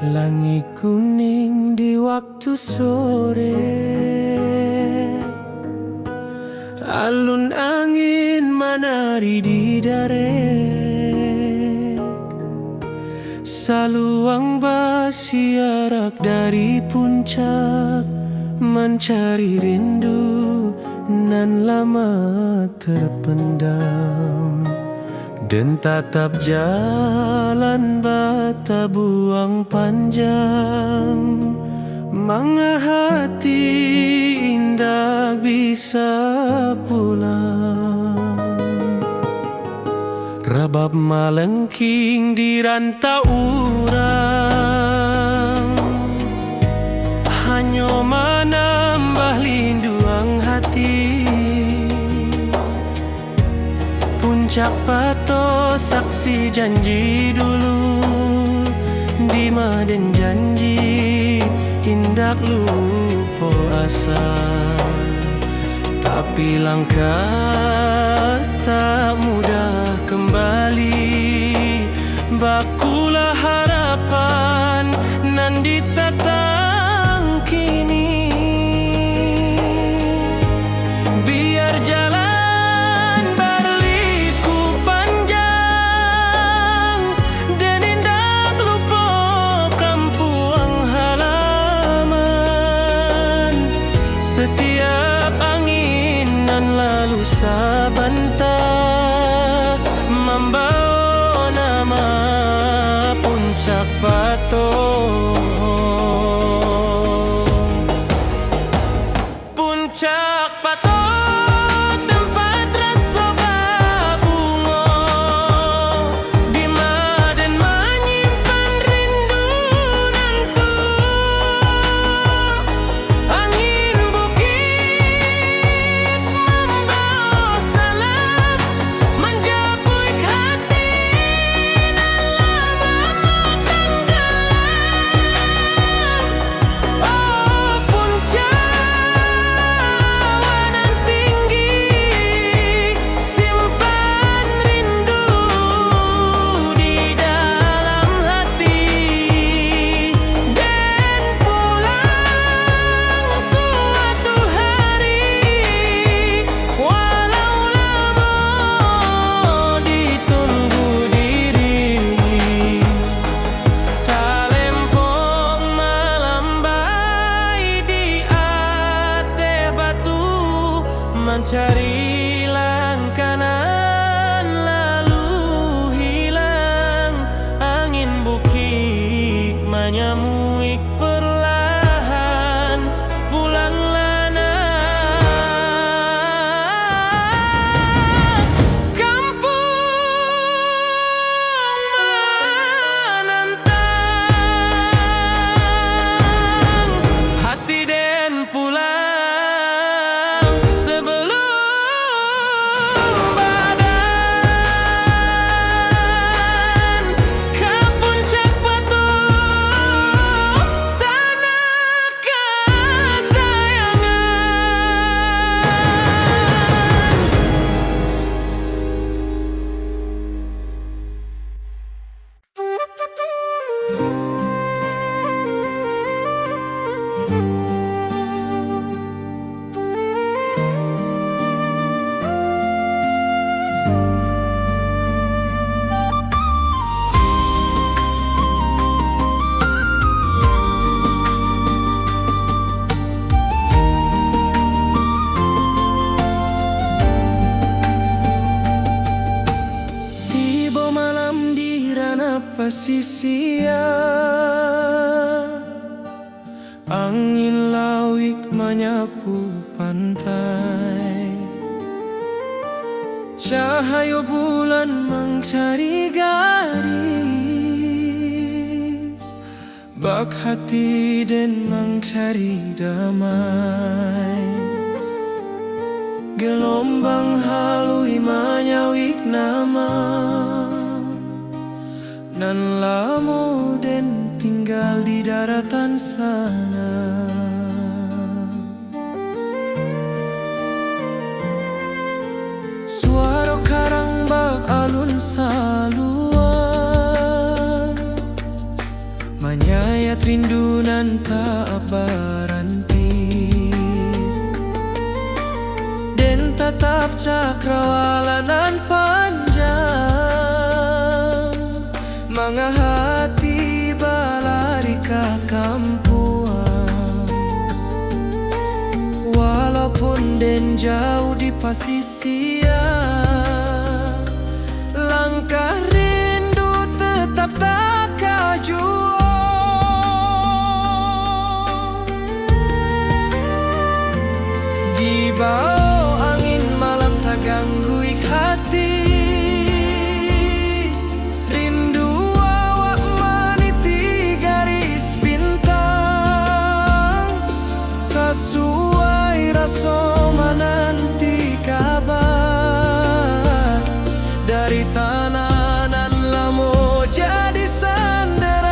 Langit kuning di waktu sore, alun angin menari di darek, saluang bersiarak dari puncak, mencari rindu nan lama terpendam. Dan tatap jalan bata buang panjang, manga hati indah bisa pulang. Rabab malengking di rantau urang, hanya menambah linduang hati. Puncak Pato saksi janji dulu, di maden janji hindak lupa asal. Tapi langkah tak mudah kembali, bakulah harapan nan ditatang kini. Biar jalan setiap angin nan lalu sabanta, membawa nama Puncak Pato. Puncak Pato tempat rasa bunga, di maden menyimpan rindu nantu. Angin bukit membawa salam, menjapui hati nan lama tenggelam. Oh puncak nan tinggi, simpan rindu di dalam hati. Dan pulang suatu hari, walau lama ditunggu diri. Talempong melambai di ate batu, mencari langkanan lalu hilang. Angin bukit menyamuik perlahan, pulanglah nak kampung menantang. Hati den pulang sebelum badan ke Puncak Pato, tanah kesayangan. Tiba malam di ranah pesisir, angin lawik menyapu pantai. Cahaya bulan mencari gadis, bak hati dan mencari damai. Gelombang halui menyawik nama nan lamo den tinggal di daratan sana. Suara karang bak alun saluan, menyayat rindu nan tak berhenti, dan tetap cakrawalanan panjang, manga hati balari ke kampuan. Walaupun den jauh di pasisia, langkah rindu tetap tak kaju. Di bawah angin malam tak ganggu hati, rindu awak meniti garis bintang, sesuai rasa menanti kabar dari tanah nan lamo jadi sandaran.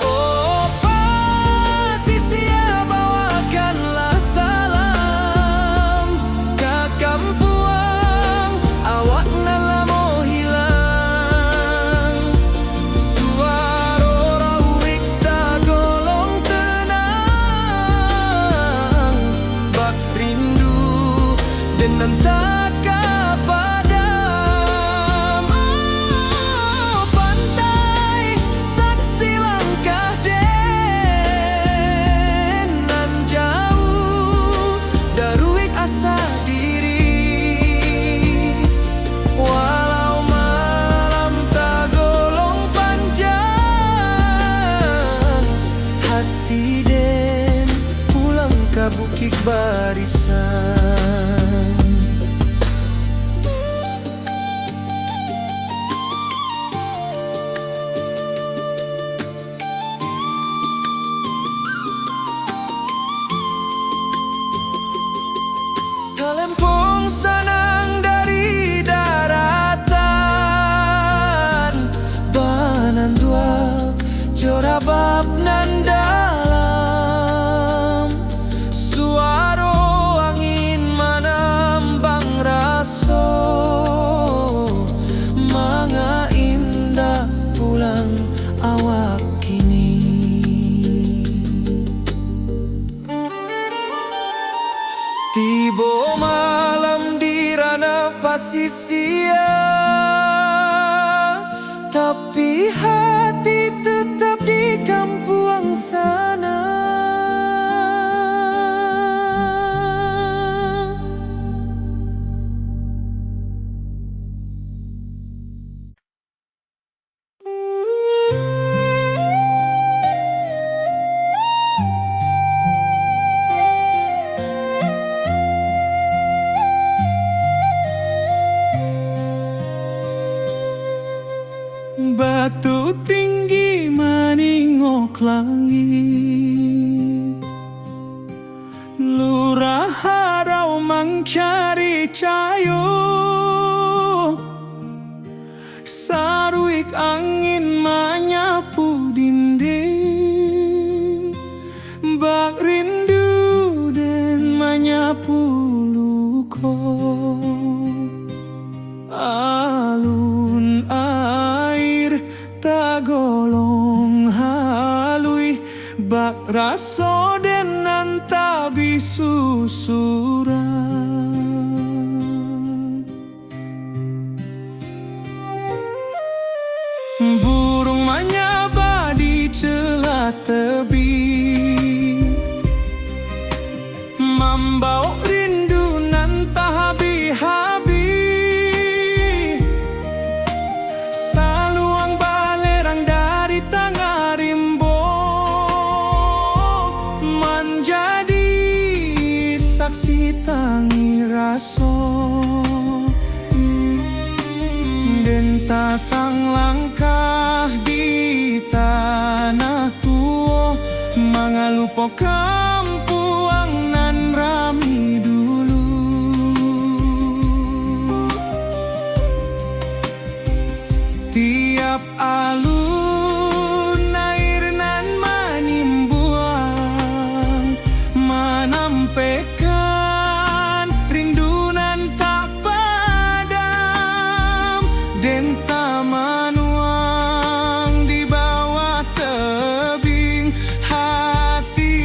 Oh pasisia, bawakanlah salam ke kampuang awak nan lamo hilang. Suara rawik tak golong tenang, bak rindu dan entah padam. Oh pantai saksi langkah den nan jauh daruik asa diri. Walau malam tak golong panjang, hati den pulang ke bukit barisan. Talempong sanang dari daratan, banan dua jorabab nan dalam. Suara angin menambang raso, manga indah pulang awak kini. Tiba malam di ranah pasisia, tapi hati tetap di kampuang sana. Batu tinggi meningok langit, lurah harau mencari cayo, saruik angin menyapu dinding, bak rindu dan menyapu luko. Alun air tak golong halui, bak raso den nan tak bisusuran. Burung menyaba di celah tebing, membawa rindu nan tak habis-habis. Saluang balerang dari tengah rimbo, menjadi saksi tangi raso. Den tatang langkah di tanah tua, mangalupo kampuang nan rami dulu. Den taman uang di bawah tebing, hati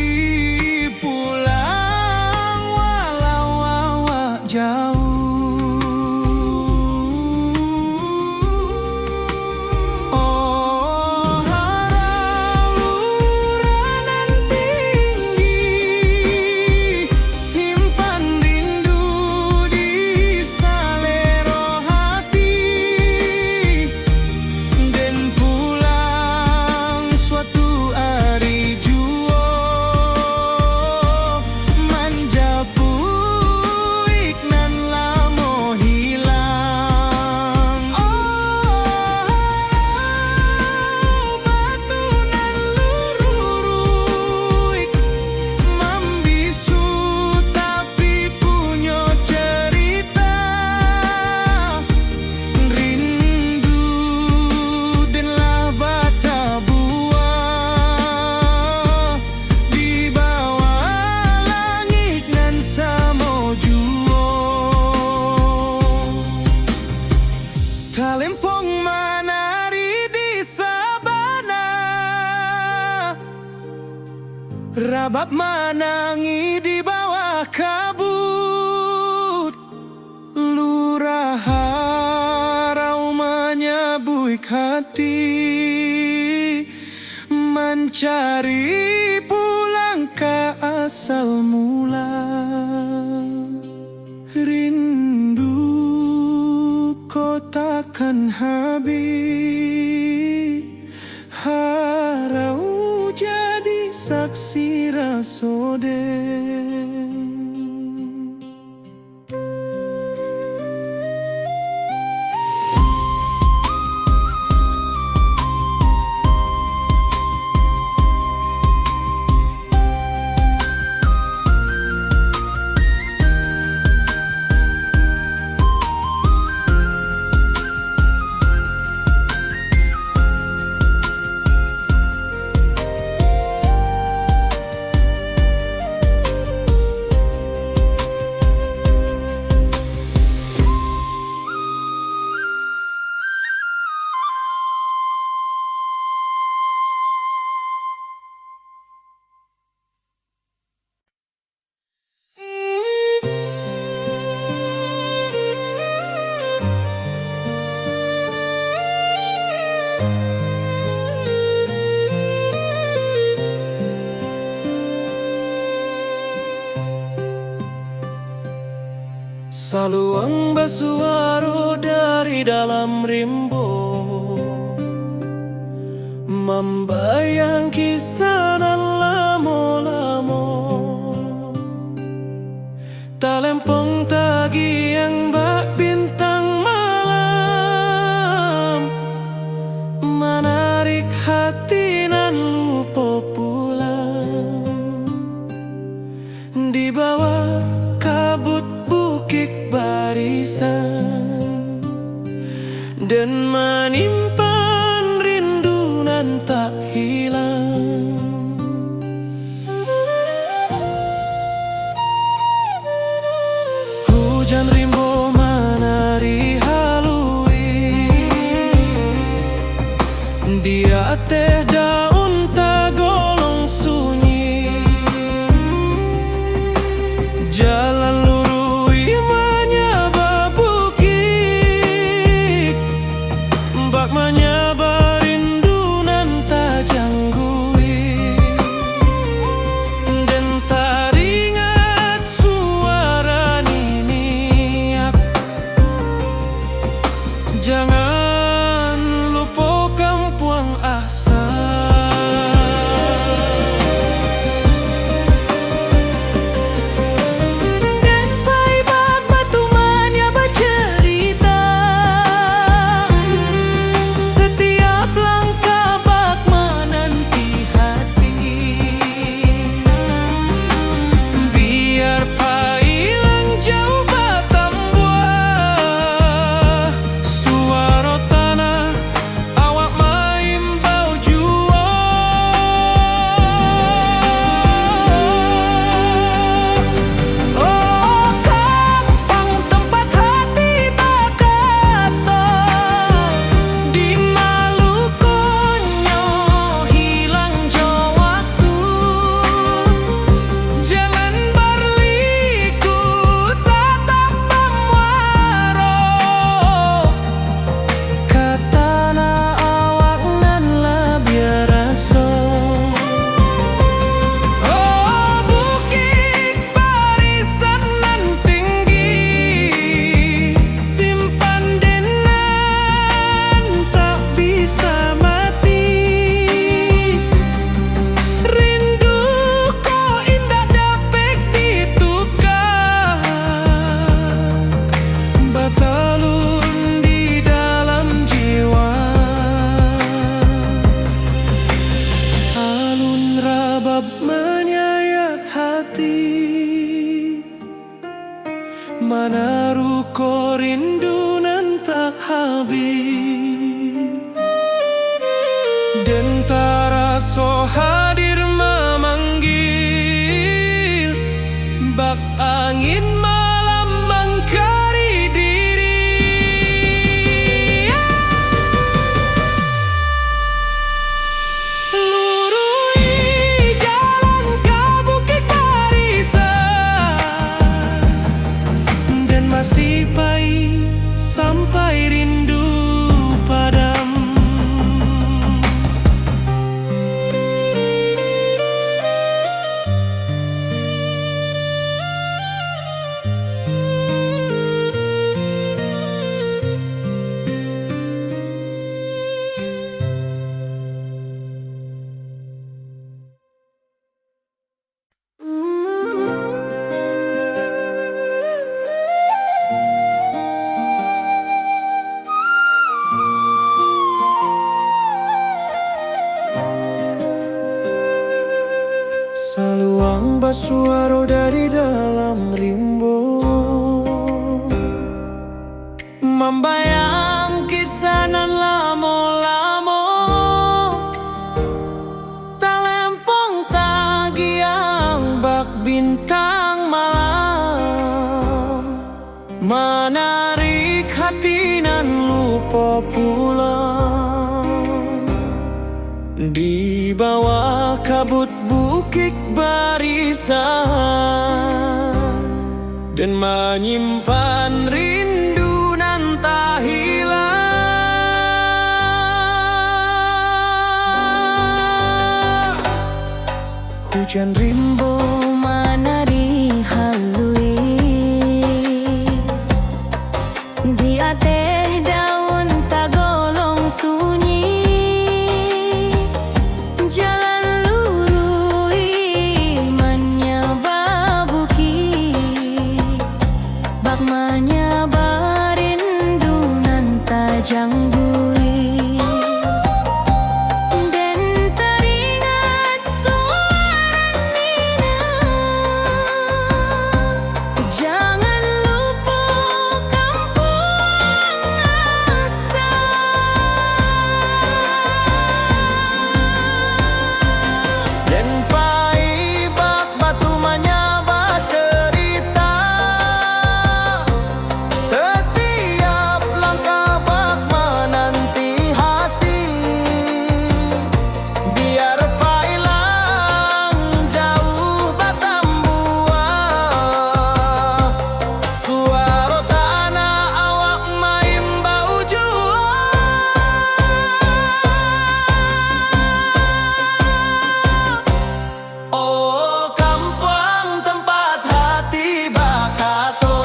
pulang walau awak jauh. Oh harau luranan tinggi, simpan rindu di salero hati. Den pulang suatu hari jua, manjapu iknan lamo hilang. Oh batu nan lururuik, mambisu tapi punyo cerita. Rindu denlah bata buah di bawah langit nan samo juo. Talempong manari di sabana, rabab manangi di bawah kabut. Lurah harau menyebuik hati, mencari pulang ke asal mula. Rindu kau takkan habis, harau jadi saksi rasode. Saluang bersuara dari dalam rimbo, membayang kisah nan lamo-lamo. Talempong tagi yang bak bintang malam, menarik hati nan lupa pulang. Di bawah kabut bukit barisan, dan menyimpan rindu nan tak hilang. Hujan rimbo menari halui, dia teh daun tagolong sunyi. Jalan lurui menyaba bukit, bak menyaba rindu nan tak janggui. Dan teringat suara niniak, jangan lupakan puang asa. Suara tak habis. Dentara so hadir memanggil, bak angin malam mengkari diri. Lurui jalan ke Bukit Barisan, dan masih pahit sampai rindu padam. Saluang basuaro dari dalam rimbo, membayang kisanan lamo-lamo, talempong tagiang bak bintang malam, menarik hati nan lupa pulang. Di bawah kabut Bukit Barisan, dan menyimpan rindu nan tak hilang. Hujan rimbo Manari halui di ateh daun tagolong sunyi, jalan lurui menyaba bukit, bak menyaba rindu nan tajang bui. Dan teringat suara Nina, jangan lupa kampung asal. dan pai bak batu menyaba cerita, setiap langkah bak menanti hati. Biar pailang jauh batambuah, suara tanah awak maimbau jua. Oh kampung tempat hati bakato,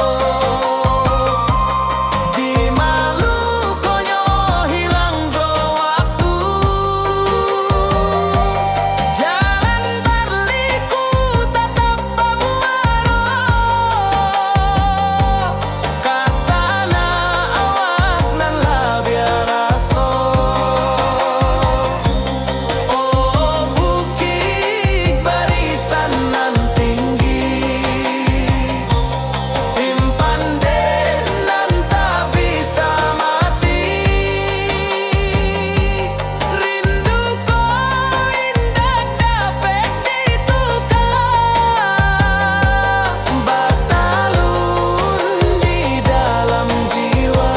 di Malukonyo hilang jo waktu. Jalan berliku tetap bamuaro, katana awak nan labiar aso. Oh Bukit Barisan nan tinggi, simpan den nan tak bisa mati. Rindu ko indah dapat ditukar, batalun di dalam jiwa.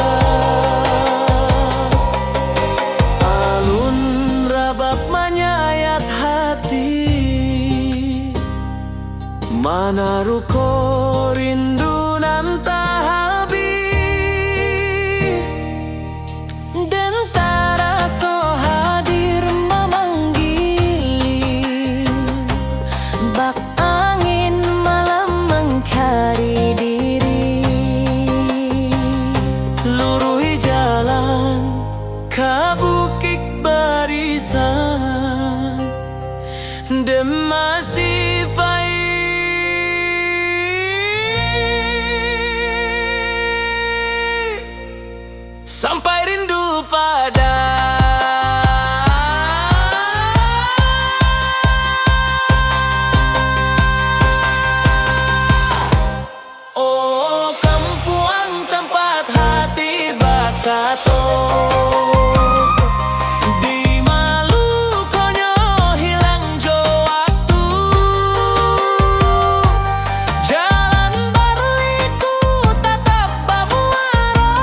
Alun rabab menyayat hati, manaruko rindu nan tak habis. Dentara so hadir memanggil, bak angin malam mengkari diri. Lurui jalan ke Bukit Barisan, dan masih pahit sampai rindu padam. Oh kampung tempat hati bak tato. Di Maluku nyo hilang jo waktu, jalan berliku tatap bamuaro,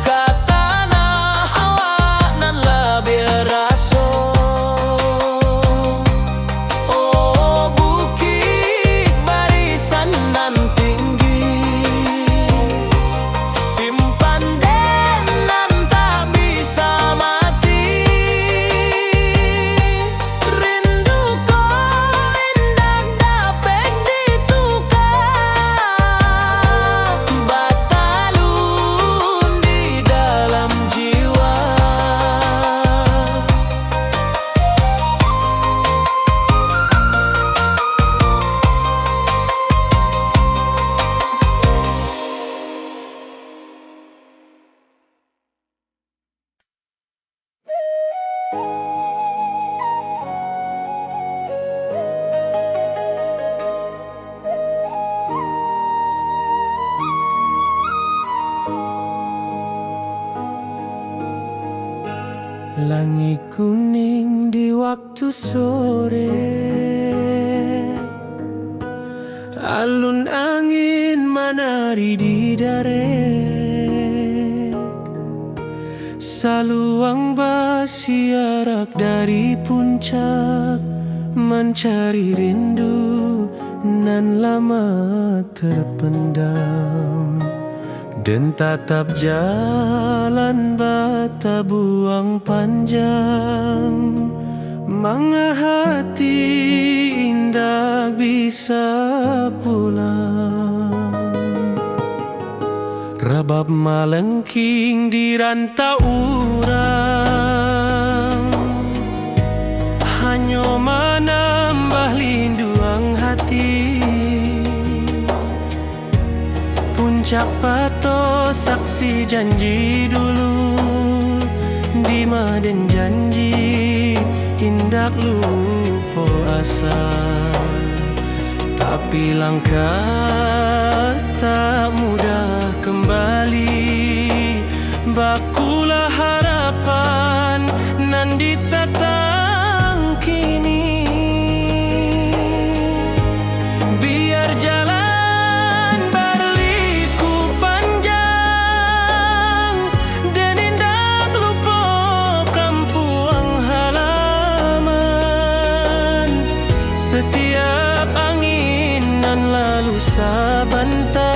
katana awak nan lebih raso. Oh bukit barisan nan tinggi, simpan denan tak bisa mati. Rindu ko indah dapet ditukar, batalun di dalam jiwa. Langit kuning di waktu sore, alun angin menari di darek, saluang bersiarak dari puncak, mencari rindu nan lama terpendam. Dan tatap jalan bata buang panjang, manga hati indah bisa pulang. Rabab malengking di rantau urang, hanya menambah linduang hati. Puncak Pato saksi janji dulu, di maden janji hindak lupa asa. Tapi langkah tak mudah kembali, bakulah harapan nan ditatang kini. Biar jalan berliku panjang, dan indak lupa kampuang halaman. Setiap angin nan lalu sabantah,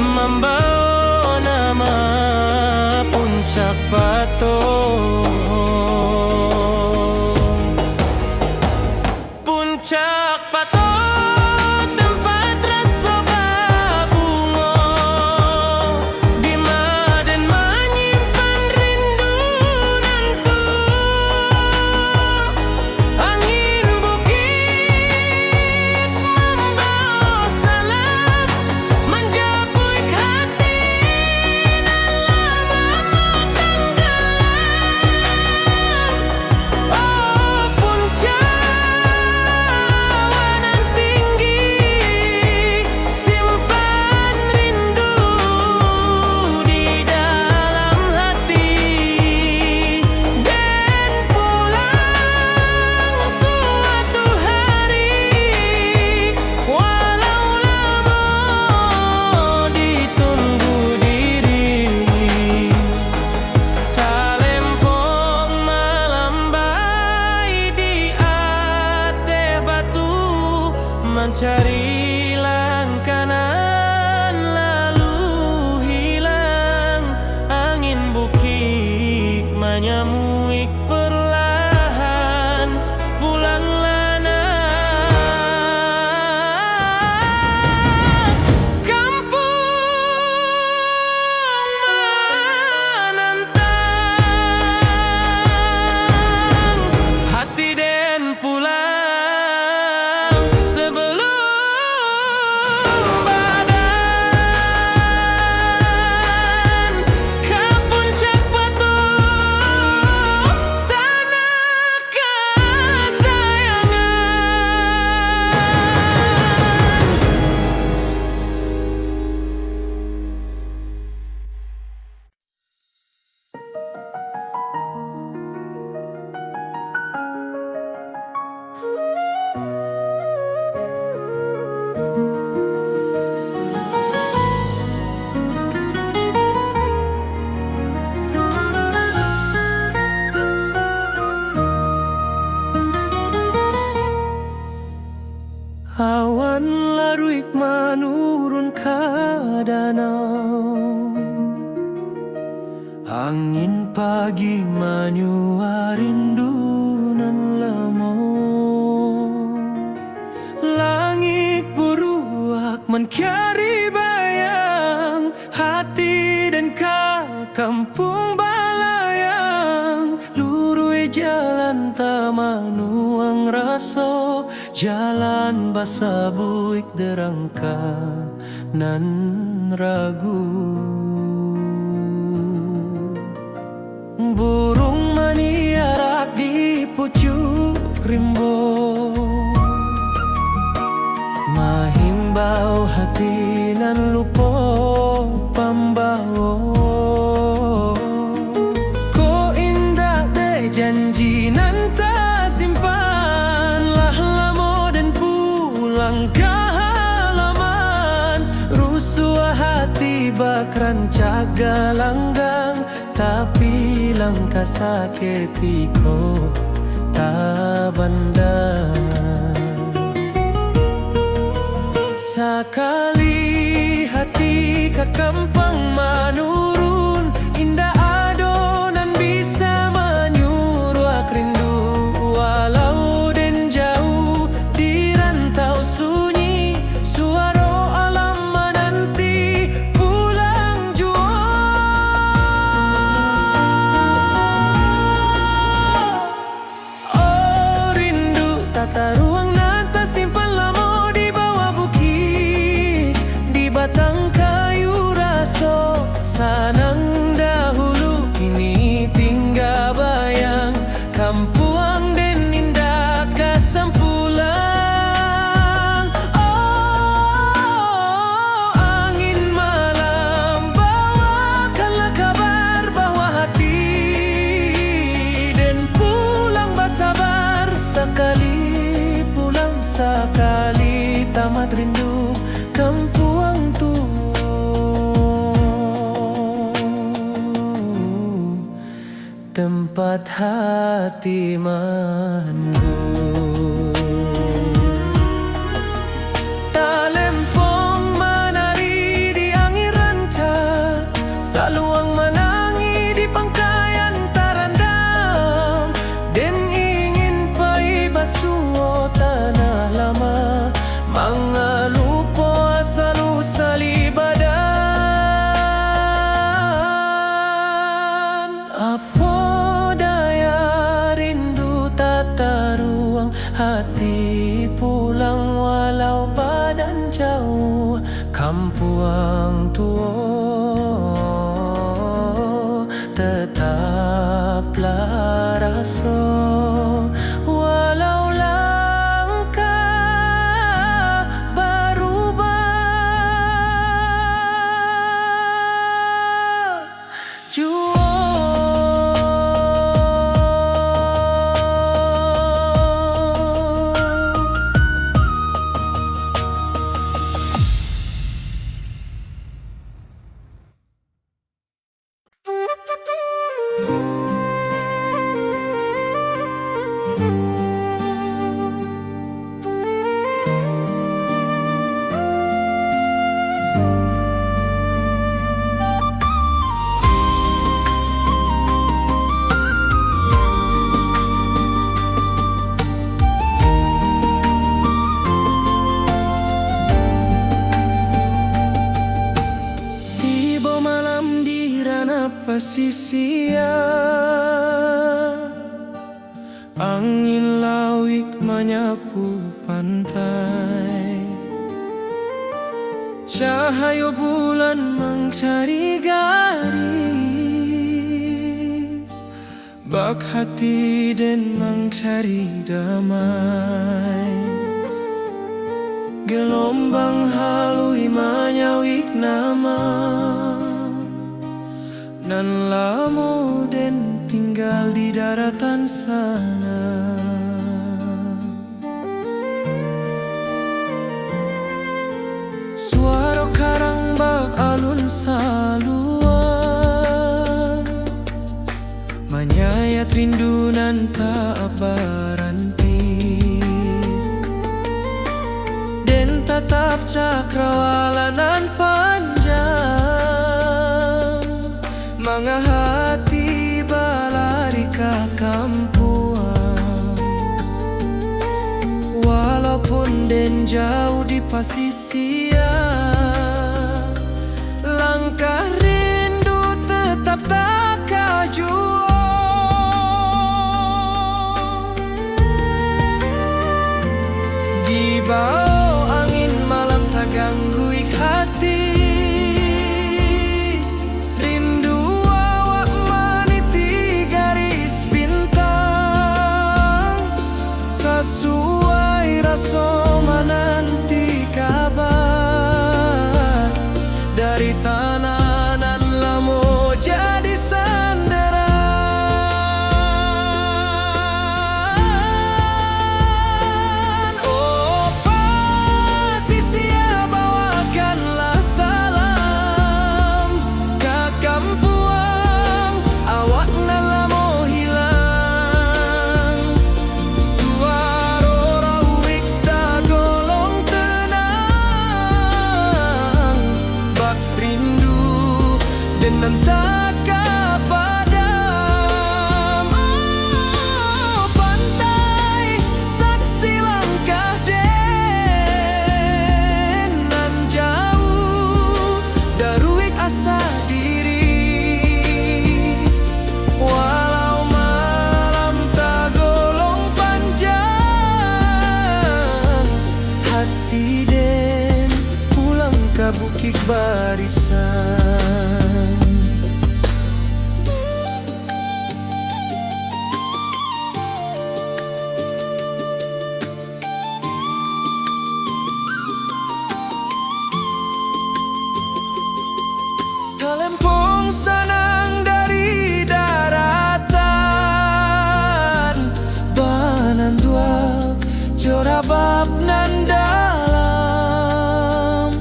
membawa nama Puncak Pato. Puncak Pato, tempat rasa berbunga, di maden menyimpan rindu nantu. Angin bukit membawa salam, menjapuik hati dan lama tenggelam. pagi manyua rindu nan lamo. Langit buruak mencari bayang hati dan kampung balayang. Lurui jalan tamanuang raso, jalan basa buik derangka nan ragu. Burung maniarak di pucuk rimbo, mahimbau hati nan lupo pambao. Ko indah de janji nan tak simpan, lah lamo dan pulang ke halaman. Rusuh hati bak rancaga langgang, tapi langkah sakitiko tak bandang. Sakali hati ke kampung menurun, indah adonan bisa menyuruh rindu. Walau den jauh di rantau sunyi, suara alam menanti pulang jua. Oh rindu tata ruang nata simpan lama di bawah bukit, di batang kayu raso sanang dahulu. Kini tinggal bayang kampuang den indah kasampulang. Oh angin malam bawakanlah kabar bahwa hati den pulang basabar. Sekali pulang sekali tamat rindu kampuang tu. Tempat hati mandu. Talempong menari di angin ranca, saluang menangi di pangkayan tarandam. Den ingin pai basuh tanah lama, mangalupo asal usali badan. Apa daya rindu tata ruang hati pulang, walau badan jauh kampuang tua tetaplah raso. Walau langkah berubah jua. Tiba malam di ranah pasisia, angin lawik menyapu pantai. Cahaya bulan mencari garis, bak hati dan mencari damai. Gelombang halui menyawik nama, nan lamo den tinggal di daratan sana. Suara karang bak alun saluan, menyayat rindu nan tak berhenti. Den tatap cakrawalanan panjang, manga hati kampuang. Walaupun den jauh di pasisia, langkah rindu tetap tak kaju. Di bawah angin malam tak ganggu hati, rindu awak meniti garis bintang, sesuai rasa menanti kabar dari tanah nan lamo jadi sandaran. Dan tak padam, oh, pantai saksi langkah den nan jauh daruik asa diri. Walau malam tak golong panjang, hati den pulang ke bukit barisan. Talempong sanang dari daratan, banan dua jorabab nan dalam,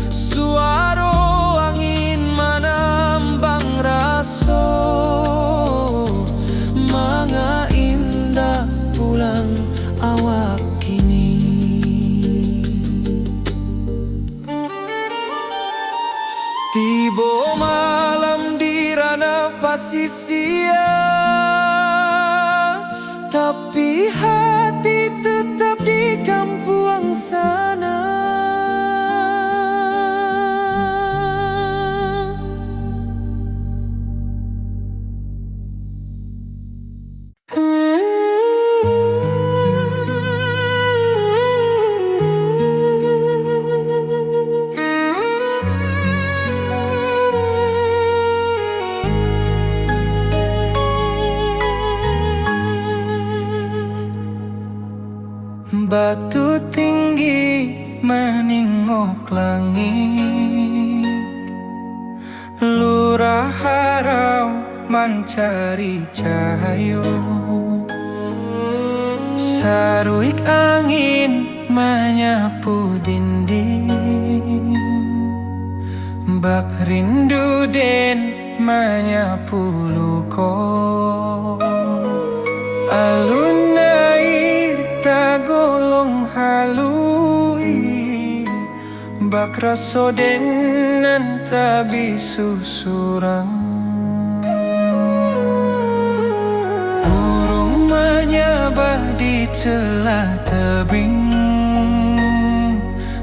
suaro angin menambang raso, manga indah pulang awak kini. Tibo malam di ranah pasisia, tapi hati tetap di kampuang sana. Batu tinggi meningok langit, lurah harau mencari cahaya, saruik angin menyapu dinding, bak rindu den menyapu luko, alun air tagolong halui, bak raso den nan tabi susurang. Burung menyabah di celah tebing,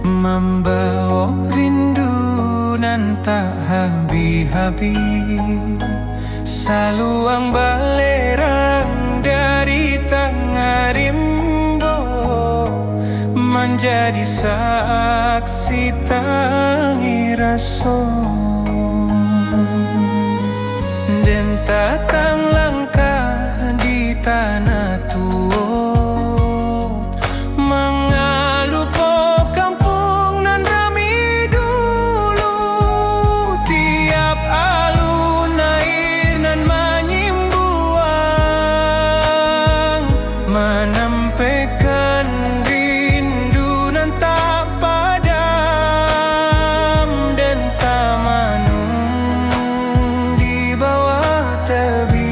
membawa rindu nan tak habis-habis, saluang balerang dari tengah rimbo, menjadi saksi tangi raso. Dan tatang langkah di tanah tua, mengalu po kampung nan rami dulu, tiap alun air nan menyimbuang, menampaikan rindu nan tak padam, dan tamanung di bawah tebing.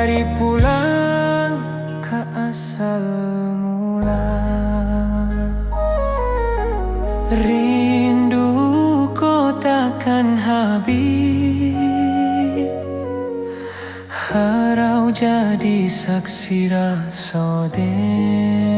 mencari pulang ke asal mula. Rindu takkan habis, harau jadi saksi rasa den.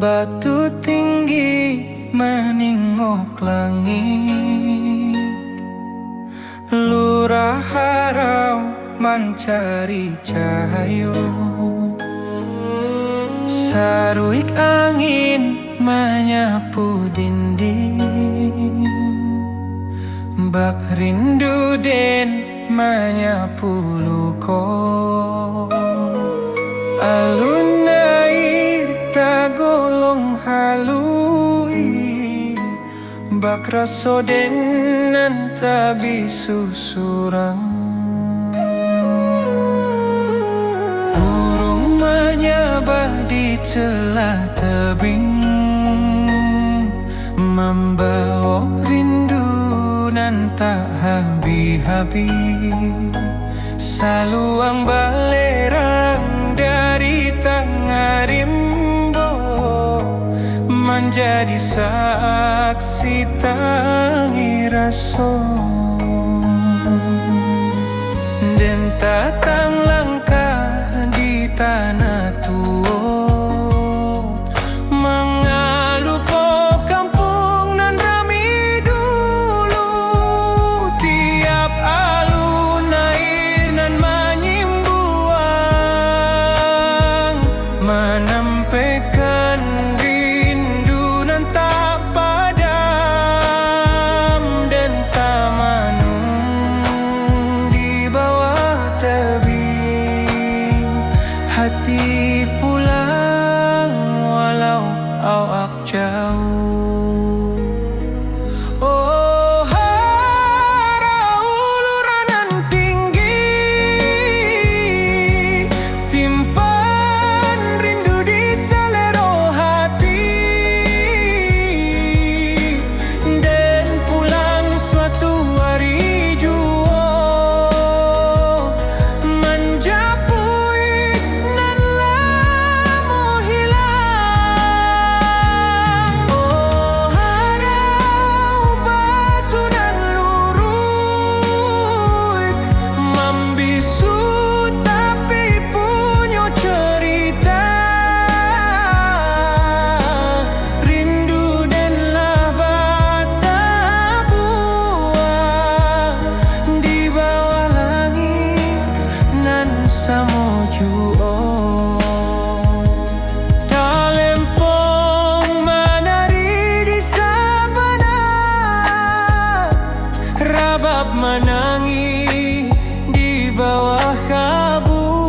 Batu tinggi meningok langit, lurah harau mencari cahaya. Saruik angin menyapu dinding, bak rindu den menyapu luko. Alun air tagolong halui, bak raso den nanti susurang. Burung menyabah di celah tebing, membawa rindu nan tak habis-habis. Saluang balerang dari tengah rimbo, menjadi saksi tangi raso. Dan tatang langkah di tanah tua, mengalupo kampung nan rami dulu. Tiap alun air nan menyimbuang, menampaikan rindu nan tak padam. Dan tamanung di bawah tebing, hati pulang walau awak jauh. Oh, harau uluran tinggi, simpan rindu di selero hati. Dan pulang suatu hari jua, menjapui nan lamo hilang. Oh, harau batu nan lurut, membisu tapi punya cerita. Rindu denlah bata buah di bawah langit nan samojuo. Talempong menari di sabana, rabab menangi di bawah kabut.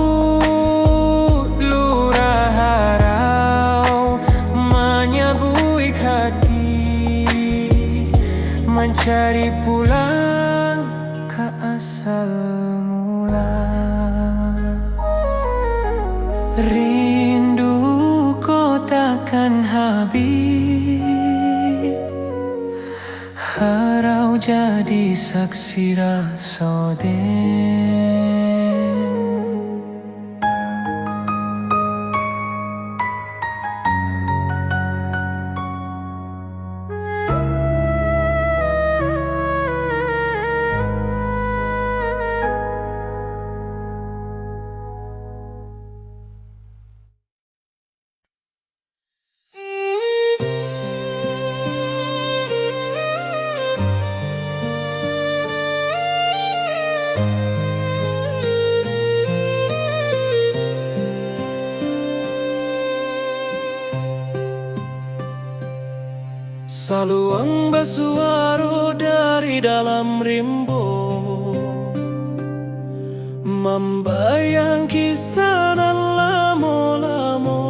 Lurah harau menyabuik hati, mencari pulang ke asal mula. Rindu takkan habis, harau jadi saksi rasa den. Saluang basuaro dari dalam rimbo, membayang kisah nan lamo-lamo.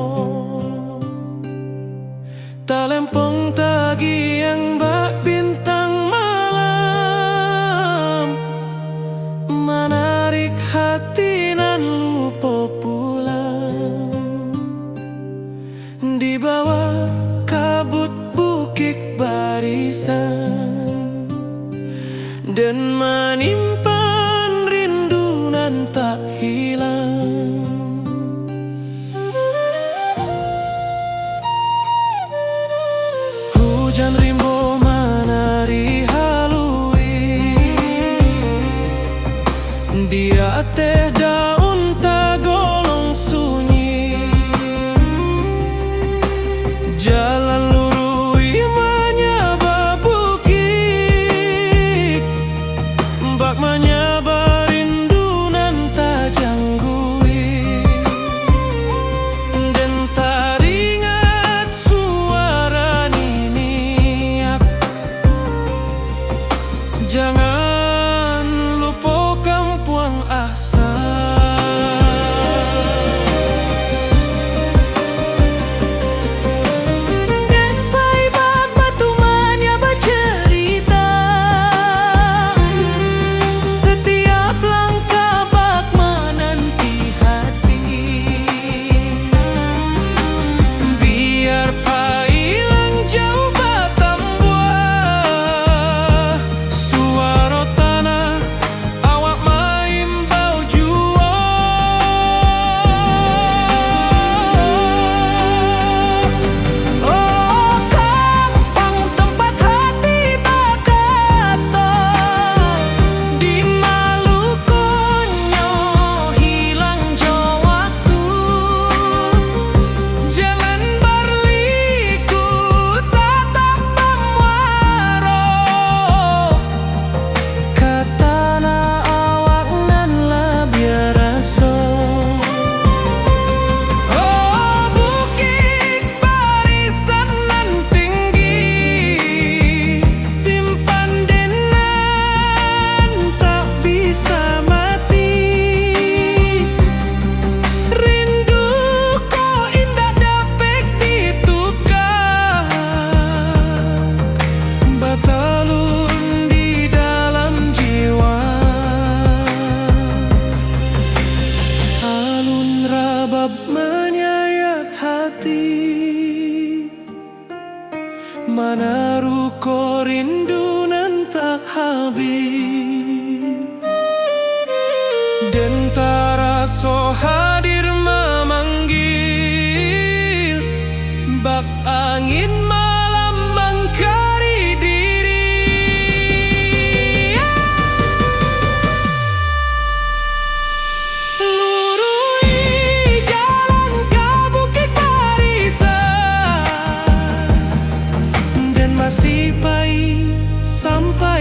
Talempong tagi yang bak bintang malam, menarik hati nan lupa pulang. Di bawah kabut bukit barisan, dan menyimpan rindu nan tak hilang. Hujan rimbo menari halui, dia teh daun tagolong sunyi. Jalan lurui menyaba bukit, bak menyaba rindu nan tak janggui. Dan teringat suara niniak, jangan lupakan puang asa. Menyayat hati, mana ruko rindu nan tak habis. Dan taraso hadir memanggil, bak angin malam mengkari diri. Masih baik sampai